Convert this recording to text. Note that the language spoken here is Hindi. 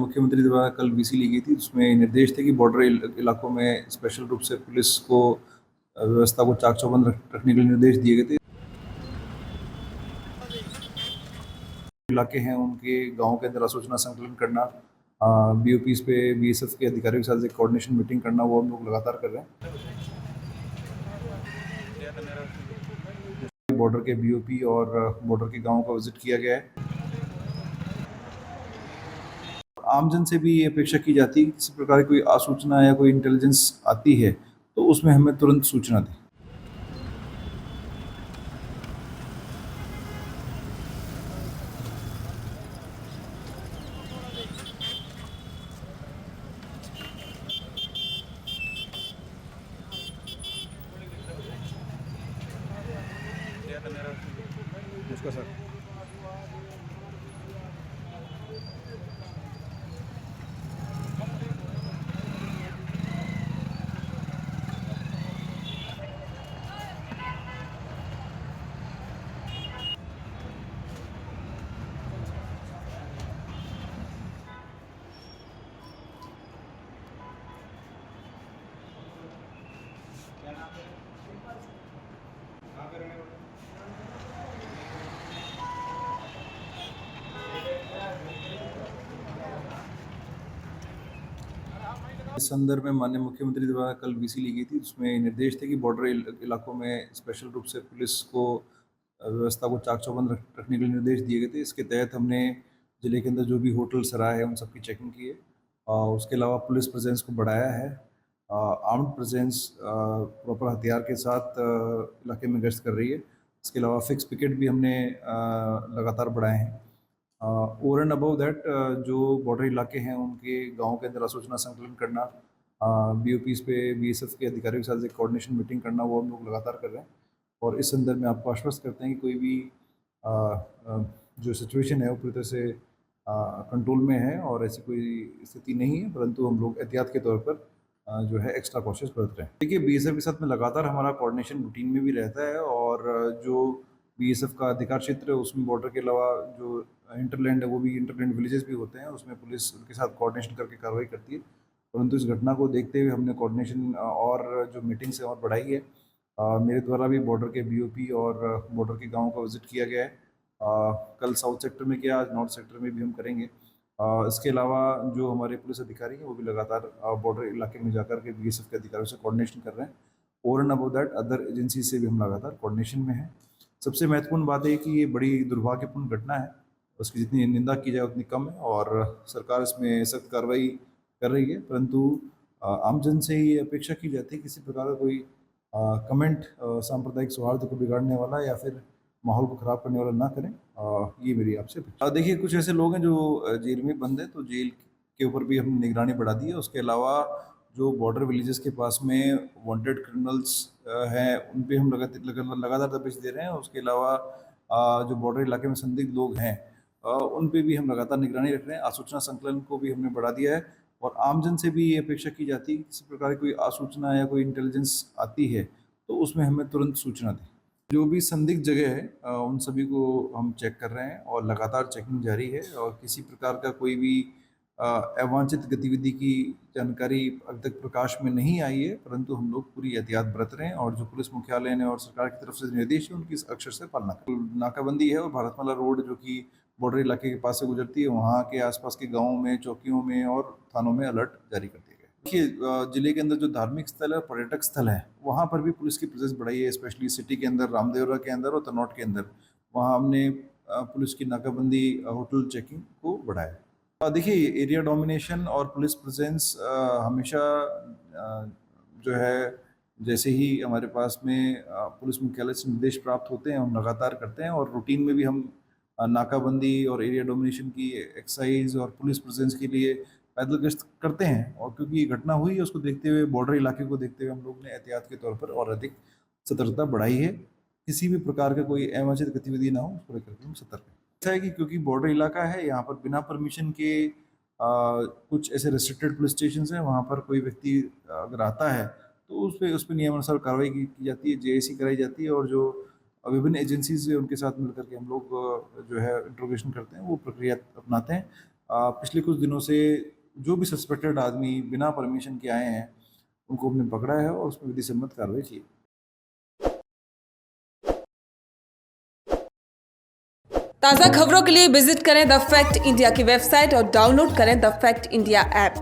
मुख्यमंत्री द्वारा कल वीसी ली गई थी, उसमें निर्देश थे कि बॉर्डर इलाकों में स्पेशल रूप से पुलिस को व्यवस्था को चाक चौबंद रखने के लिए निर्देश दिए गए थे। इलाके हैं उनके गाँव के अंदर सूचना संकलन करना, बीओपीज पे बीएसएफ के अधिकारियों के साथ एक कोऑर्डिनेशन मीटिंग करना, वो हम लोग लगातार कर रहे हैं। बॉर्डर के बीओपी और बॉर्डर के गाँव का विजिट किया गया है। आमजन से भी ये अपेक्षा की जाती है कि किसी प्रकार की कोई आसूचना या कोई इंटेलिजेंस आती है तो उसमें हमें तुरंत सूचना दें। उसका सर इस संदर्भ में माननीय मुख्यमंत्री द्वारा कल वीसी ली गई थी, उसमें निर्देश थे कि बॉर्डर इलाकों में स्पेशल रूप से पुलिस को व्यवस्था को चाक चौबंद रखने के लिए निर्देश दिए गए थे। इसके तहत हमने जिले के अंदर जो भी होटल सराय है उन सबकी चेकिंग की है। उसके अलावा पुलिस प्रेजेंस को बढ़ाया है। आर्म्ड प्रेजेंस प्रॉपर हथियार के साथ इलाके में गश्त कर रही है। इसके अलावा फिक्स पिकेट भी हमने लगातार बढ़ाए हैं। ओवर एंड अबव दैट जो बॉर्डर इलाके हैं उनके गाँव के अंदर सूचना संकलन करना, बीओपीज पे बीएसएफ के अधिकारियों के साथ एक कोऑर्डिनेशन मीटिंग करना, वो हम लोग लगातार कर रहे हैं। और इस संदर्भ में आपको आश्वस्त करते हैं कि कोई भी जो सिचुएशन है वो पूरी तरह से कंट्रोल में है और ऐसी कोई स्थिति नहीं है, परंतु हम लोग एहतियात के तौर पर जो है एक्स्ट्रा कॉशियस बरत रहे हैं। देखिए, बीएसएफ के साथ में लगातार हमारा कोऑर्डिनेशन रूटीन में भी रहता है और जो बीएसएफ का अधिकार क्षेत्र है उसमें बॉर्डर के अलावा जो इंटरलैंड है वो भी इंटरलैंड विलेजेस भी होते हैं, उसमें पुलिस उनके साथ कोऑर्डिनेशन करके कार्रवाई करती है। परंतु इस घटना को देखते हुए हमने कोऑर्डिनेशन और जो मीटिंग्स है और बढ़ाई है। मेरे द्वारा भी बॉर्डर के बीओपी और बॉर्डर के गाँव का विजिट किया गया है। कल साउथ सेक्टर में किया, आज नॉर्थ सेक्टर में भी हम करेंगे। इसके अलावा जो हमारे पुलिस अधिकारी हैं वो भी लगातार बॉर्डर इलाके में जाकर के बीएसएफ के अधिकारियों से कोऑर्डिनेशन कर रहे हैं। Over and above that other agency से भी हम लगातार कोऑर्डिनेशन में हैं। सबसे महत्वपूर्ण बात है कि ये बड़ी दुर्भाग्यपूर्ण घटना है, उसकी जितनी निंदा की जाए उतनी कम है और सरकार इसमें सख्त कार्रवाई कर रही है। परंतु आमजन से ये अपेक्षा की जाती है किसी प्रकार का कोई कमेंट सांप्रदायिक सौहार्द को बिगाड़ने वाला या फिर माहौल को ख़राब करने वाला ना करें। ये मेरी आपसे अपेक्षा। देखिए, कुछ ऐसे लोग हैं जो जेल में बंद है, तो जेल के ऊपर भी हमने निगरानी बढ़ा दी है। उसके अलावा जो बॉर्डर विलेजेस के पास में वांटेड क्रिमिनल्स हैं उन पे हम लगातार दबिश दे रहे हैं। उसके अलावा जो बॉर्डर इलाके में संदिग्ध लोग हैं उन पे भी हम लगातार निगरानी रख रहे हैं। आसूचना संकलन को भी हमने बढ़ा दिया है और आमजन से भी ये अपेक्षा की जाती है कि किसी प्रकार की कोई आसूचना या कोई इंटेलिजेंस आती है तो उसमें हमें तुरंत सूचना दें। जो भी संदिग्ध जगह है उन सभी को हम चेक कर रहे हैं और लगातार चेकिंग जारी है और किसी प्रकार का कोई भी अवांछित गतिविधि की जानकारी अब तक प्रकाश में नहीं आई है, परंतु हम लोग पूरी एहतियात बरत रहे हैं और जो पुलिस मुख्यालय ने और सरकार की तरफ से निर्देश है उनकी अक्षर से पालना कर नाकाबंदी है। और भारतमाला रोड जो कि बॉर्डर इलाके के पास से गुजरती है, वहाँ के आसपास के गाँवों में, चौकियों में और थानों में अलर्ट जारी कर दिए गए। देखिए, जिले के अंदर जो धार्मिक स्थल है, पर्यटक स्थल है, वहाँ पर भी पुलिस की प्रेजेंस बढ़ाई है, स्पेशली सिटी के अंदर, रामदेवरा के अंदर और तनौट के अंदर। वहाँ हमने पुलिस की नाकाबंदी, होटल चेकिंग को बढ़ाया है। देखिए, एरिया डोमिनेशन और पुलिस प्रेजेंस हमेशा जो है जैसे ही हमारे पास में पुलिस मुख्यालय से निर्देश प्राप्त होते हैं हम लगातार करते हैं और रूटीन में भी हम नाकाबंदी और एरिया डोमिनेशन की एक्सरसाइज और पुलिस प्रेजेंस के लिए पैदल गश्त करते हैं। और क्योंकि ये घटना हुई है उसको देखते हुए, बॉर्डर इलाके को देखते हुए हम लोग ने एहतियात के तौर पर और अधिक सतर्कता बढ़ाई है। किसी भी प्रकार का कोई अवांछित गतिविधि ना हो उसको लेकर के हम सतर्क हैं। ऐसा है कि क्योंकि बॉर्डर इलाका है, यहाँ पर बिना परमिशन के कुछ ऐसे रेस्ट्रिक्टेड पुलिस स्टेशन हैं, वहाँ पर कोई व्यक्ति अगर आता है तो उस पे नियमानुसार कार्रवाई की जाती है, जेएसी कराई जाती है और जो विभिन्न एजेंसीज है उनके साथ मिलकर के हम लोग जो है इंट्रोगेशन करते हैं, वो प्रक्रिया अपनाते हैं। पिछले कुछ दिनों से जो भी सस्पेक्टेड आदमी बिना परमिशन के आए हैं उनको हमने पकड़ा है और उसमें विधि सम्मत कार्रवाई की। ताज़ा खबरों के लिए विजिट करें द फैक्ट इंडिया की वेबसाइट और डाउनलोड करें द फैक्ट इंडिया ऐप।